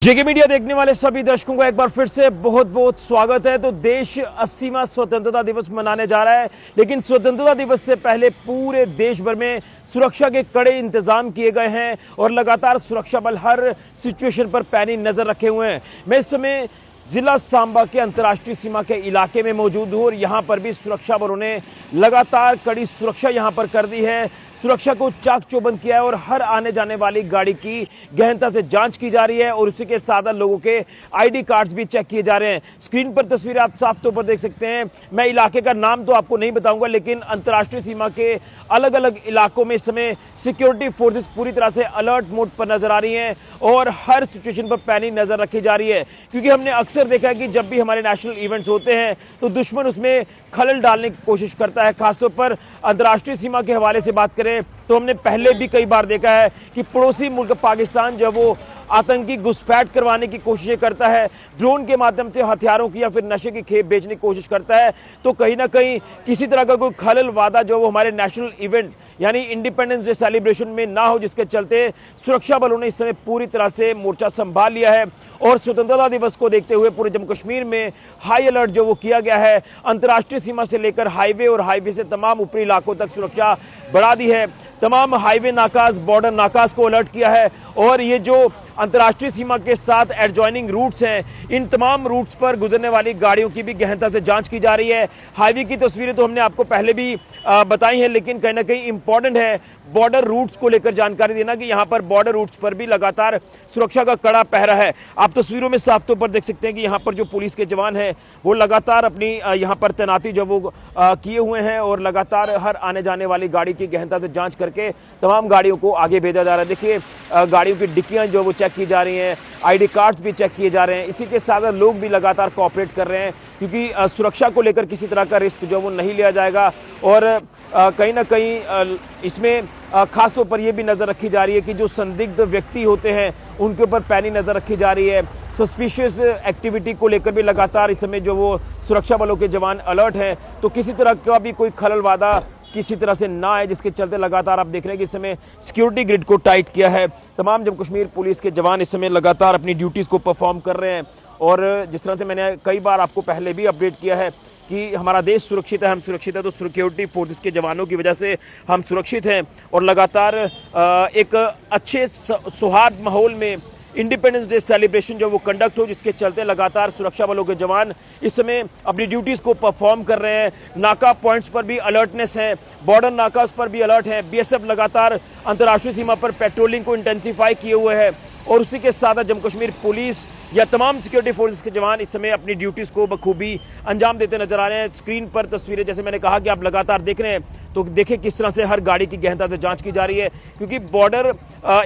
जेके media देखने वाले सभी दर्शकों को एक बार फिर से बहुत बहुत स्वागत है। तो देश 80वां स्वतंत्रता दिवस मनाने जा रहा है, लेकिन स्वतंत्रता दिवस से पहले पूरे देश भर में सुरक्षा के कड़े इंतजाम किए गए हैं और लगातार सुरक्षा बल हर सिचुएशन पर पैनी नजर रखे हुए हैं। मैं इस समय जिला सांबा के अंतर्राष्ट्रीय सीमा के इलाके में मौजूद हूं और यहां पर भी सुरक्षा बलों ने लगातार कड़ी सुरक्षा यहां पर कर दी है। सुरक्षा को चाक चौबंद किया है और हर आने जाने वाली गाड़ी की गहनता से जांच की जा रही है और उसी के साथ लोगों के आईडी कार्ड्स भी चेक किए जा रहे हैं। स्क्रीन पर तस्वीरें आप साफ तौर पर देख सकते हैं। मैं इलाके का नाम तो आपको नहीं बताऊंगा, लेकिन अंतर्राष्ट्रीय सीमा के अलग अलग इलाकों में इस समय सिक्योरिटी फोर्सेस पूरी तरह से अलर्ट मोड पर नजर आ रही हैं और हर सिचुएशन पर पैनी नजर रखी जा रही है, क्योंकि हमने अक्सर देखा है कि जब भी हमारे नेशनल इवेंट्स होते हैं तो दुश्मन उसमें खलल डालने की कोशिश करता है। खासतौर पर अंतर्राष्ट्रीय सीमा के हवाले से बात करें तो हमने पहले भी कई बार देखा है कि पड़ोसी मुल्क पाकिस्तान जब वो आतंकी घुसपैठ करवाने की कोशिशें करता है, ड्रोन के माध्यम से हथियारों की या फिर नशे की खेप बेचने की कोशिश करता है, तो कहीं ना कहीं किसी तरह का कोई खलल वादा जो वो हमारे नेशनल इवेंट यानी इंडिपेंडेंस डे सेलिब्रेशन में ना हो, जिसके चलते सुरक्षा बलों ने इस समय पूरी तरह से मोर्चा संभाल लिया है और स्वतंत्रता दिवस को देखते हुए पूरे जम्मू कश्मीर में हाई अलर्ट जो वो किया गया है। अंतर्राष्ट्रीय सीमा से लेकर हाईवे और हाईवे से तमाम ऊपरी इलाकों तक सुरक्षा बढ़ा दी है। तमाम हाईवे नाकाज, बॉर्डर नाकाज को अलर्ट किया है और ये जो अंतर्राष्ट्रीय सीमा के साथ एडजॉइनिंग रूट्स हैं, इन तमाम रूट्स पर गुजरने वाली गाड़ियों की भी गहनता से जांच की जा रही है। हाईवे की तस्वीरें तो हमने आपको पहले भी बताई हैं, लेकिन कहीं ना कहीं इंपॉर्टेंट है बॉर्डर रूट्स को लेकर जानकारी देना कि यहाँ पर बॉर्डर रूट्स पर भी लगातार सुरक्षा का कड़ा पहरा है। आप तस्वीरों में साफ तौर पर देख सकते हैं कि यहाँ पर जो पुलिस के जवान हैं वो लगातार अपनी यहाँ पर तैनाती जो वो किए हुए हैं और लगातार हर आने जाने वाली गाड़ी की गहनता से जाँच करके तमाम गाड़ियों को आगे भेजा जा रहा है। देखिए गाड़ियों की डिक्कियाँ जो वो चेक की जा रही हैं, आईडी कार्ड्स भी चेक किए जा रहे हैं। इसी के साथ लोग भी लगातार कोऑपरेट कर रहे हैं, क्योंकि सुरक्षा को लेकर किसी तरह का रिस्क जो वो नहीं लिया जाएगा और कहीं ना कहीं इसमें खास तौर पर यह भी नज़र रखी जा रही है कि जो संदिग्ध व्यक्ति होते हैं उनके ऊपर पैनी नज़र रखी जा रही है। सस्पिशियस एक्टिविटी को लेकर भी लगातार इस समय जो वो सुरक्षा बलों के जवान अलर्ट हैं, तो किसी तरह का भी कोई खलल वादा किसी तरह से ना आए, जिसके चलते लगातार आप देख रहे हैं कि इस समय सिक्योरिटी ग्रिड को टाइट किया है। तमाम जम्मू कश्मीर पुलिस के जवान इस समय लगातार अपनी ड्यूटीज़ को परफॉर्म कर रहे हैं और जिस तरह से मैंने कई बार आपको पहले भी अपडेट किया है कि हमारा देश सुरक्षित है, हम सुरक्षित है, तो सिक्योरिटी फोर्सेस के जवानों की वजह से हम सुरक्षित हैं और लगातार एक अच्छे सौहार्द माहौल में इंडिपेंडेंस डे सेलिब्रेशन जो वो कंडक्ट हो, जिसके चलते लगातार सुरक्षा बलों के जवान इस समय अपनी ड्यूटीज़ को परफॉर्म कर रहे हैं। नाका पॉइंट्स पर भी अलर्टनेस है, बॉर्डर नाकास पर भी अलर्ट है। बीएसएफ लगातार अंतर्राष्ट्रीय सीमा पर पेट्रोलिंग को इंटेंसिफाई किए हुए है और उसी के साथ जम्मू कश्मीर पुलिस या तमाम सिक्योरिटी फोर्सेस के जवान इस समय अपनी ड्यूटीज़ को बखूबी अंजाम देते नजर आ रहे हैं। स्क्रीन पर तस्वीरें जैसे मैंने कहा कि आप लगातार देख रहे हैं, तो देखें किस तरह से हर गाड़ी की गहनता से जांच की जा रही है, क्योंकि बॉर्डर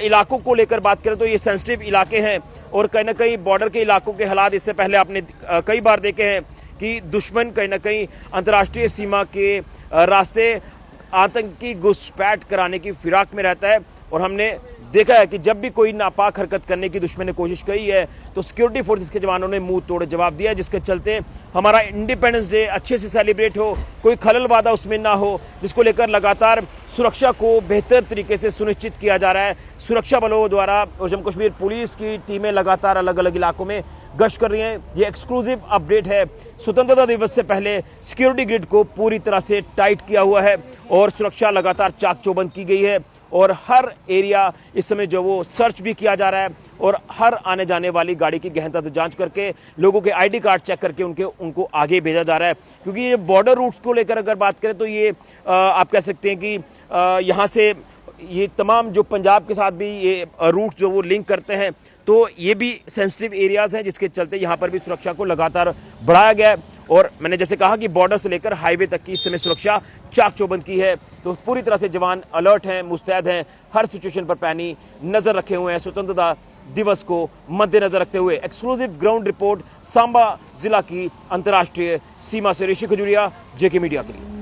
इलाकों को लेकर बात करें तो ये सेंसिटिव इलाके हैं और कहीं ना कहीं बॉर्डर के इलाकों के हालात इससे पहले आपने कई बार देखे हैं कि दुश्मन कहीं ना कहीं अंतर्राष्ट्रीय सीमा के रास्ते आतंकी घुसपैठ कराने की फिराक में रहता है और हमने देखा है कि जब भी कोई नापाक हरकत करने की दुश्मन ने कोशिश की है तो सिक्योरिटी फोर्सेस के जवानों ने मुंह तोड़ जवाब दिया, जिसके चलते हमारा इंडिपेंडेंस डे अच्छे से सेलिब्रेट हो, कोई खलल वादा उसमें ना हो, जिसको लेकर लगातार सुरक्षा को बेहतर तरीके से सुनिश्चित किया जा रहा है। सुरक्षा बलों द्वारा और जम्मू कश्मीर पुलिस की टीमें लगातार अलग अलग इलाकों में गश्त कर रही हैं। ये एक्सक्लूसिव अपडेट है। स्वतंत्रता दिवस से पहले सिक्योरिटी ग्रिड को पूरी तरह से टाइट किया हुआ है और सुरक्षा लगातार चाक चौबंद की गई है और हर एरिया इस समय जो वो सर्च भी किया जा रहा है और हर आने जाने वाली गाड़ी की गहनता से जांच करके लोगों के आईडी कार्ड चेक करके उनको आगे भेजा जा रहा है। क्योंकि ये बॉर्डर रूट्स को लेकर अगर बात करें तो ये आप कह सकते हैं कि यहाँ से ये तमाम जो पंजाब के साथ भी ये रूट जो वो लिंक करते हैं, तो ये भी सेंसिटिव एरियाज़ हैं, जिसके चलते यहाँ पर भी सुरक्षा को लगातार बढ़ाया गया है और मैंने जैसे कहा कि बॉर्डर से लेकर हाईवे तक की इस समय सुरक्षा चाक चौबंद की है। तो पूरी तरह से जवान अलर्ट हैं, मुस्तैद हैं, हर सिचुएशन पर पैनी नज़र रखे हुए हैं स्वतंत्रता दिवस को मद्देनजर रखते हुए। एक्सक्लूसिव ग्राउंड रिपोर्ट सांबा जिला की अंतर्राष्ट्रीय सीमा से ऋषि खजूरिया, जेके मीडिया के लिए।